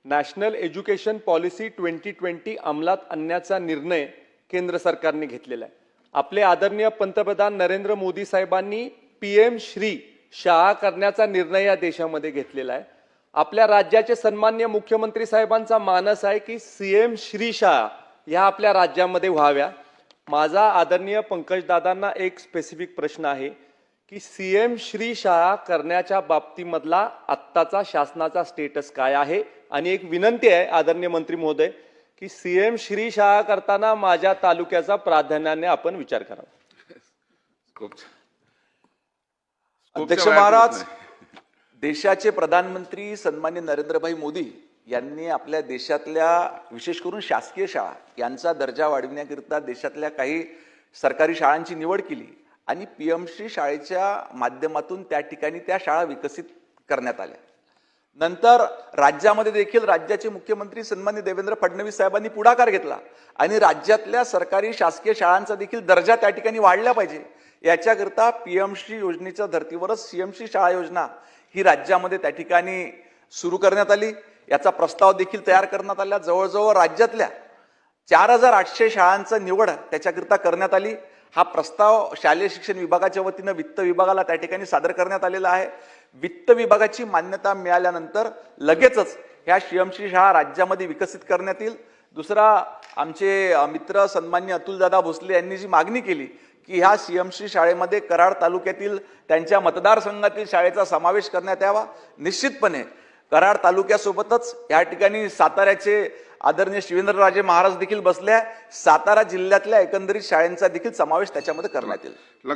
National education policy 2020 अंमलात आणण्याचा निर्णय केंद्र सरकारने घेतलेला आहे। आपले आदरणीय पंतप्रधान नरेंद्र मोदी साहेबांनी PM श्री शाळा करण्याचा निर्णय या देशामध्ये घेतलेला आहे। आपल्या राज्याचे सन्माननीय मुख्यमंत्री साहेबांचा मानस आहे की CM श्री शाळा या आपल्या राज्यामध्ये व्हाव्या। माझा आदरणीय पंकज दादांना एक स्पेसिफिक प्रश्न आहे की CM श्री शाळा करण्याच्या बाबतीमधला आत्ताचा शासनाचा स्टेटस काय आहे, आणि एक विनंती आहे आदरणीय मंत्री महोदय की CM श्री शाळा करताना माझ्या तालुक्याचा प्राधान्याने आपण विचार करावा। अध्यक्ष महाराज, देशाचे प्रधानमंत्री सन्मान्य नरेंद्रभाई मोदी यांनी आपल्या देशातल्या विशेष करून शासकीय शाळा यांचा दर्जा वाढविण्याकरिता देशातल्या काही सरकारी शाळांची निवड केली आणि PM श्री शाळेच्या माध्यमातून त्या ठिकाणी त्या शाळा विकसित करण्यात आल्या। नंतर राज्यामध्ये देखील राज्याचे मुख्यमंत्री सन्मान्य देवेंद्र फडणवीस साहेबांनी पुढाकार घेतला आणि राज्यातल्या सरकारी शासकीय शाळांचा देखील दर्जा त्या ठिकाणी वाढला पाहिजे याच्याकरता PM श्री योजनेच्या धर्तीवरच CM श्री शाळा योजना ही राज्यामध्ये त्या ठिकाणी सुरू करण्यात आली। याचा प्रस्ताव देखील तयार करण्यात आला। जवळजवळ राज्यातल्या 4800 शाळांचा निवड त्याच्याकरता करण्यात आली। हा प्रस्ताव शालेय शिक्षण विभागाच्या वतीने वित्त विभागाला त्या ठिकाणी सादर करण्यात आलेला आहे। वित्त विभागाची मान्यता मिळाल्यानंतर लगेचच ह्या CM श्री शाळा राज्यामध्ये विकसित करण्यात येईल। दुसरा, आमचे मित्र सन्मान्य अतुलदादा भोसले यांनी जी मागणी केली की ह्या CM श्री शाळेमध्ये कराड तालुक्यातील त्यांच्या मतदारसंघातील शाळेचा समावेश करण्यात यावा, निश्चितपणे कराड तालुक्यासोबतच या ठिकाणी साताऱ्याचे आदरणीय शिवेंद्रराजे महाराज देखील बसले आहे। सातारा जिल्ह्यातल्या एकंदरीत शाळांचा देखील समावेश त्याच्यामध्ये करण्यात येईल।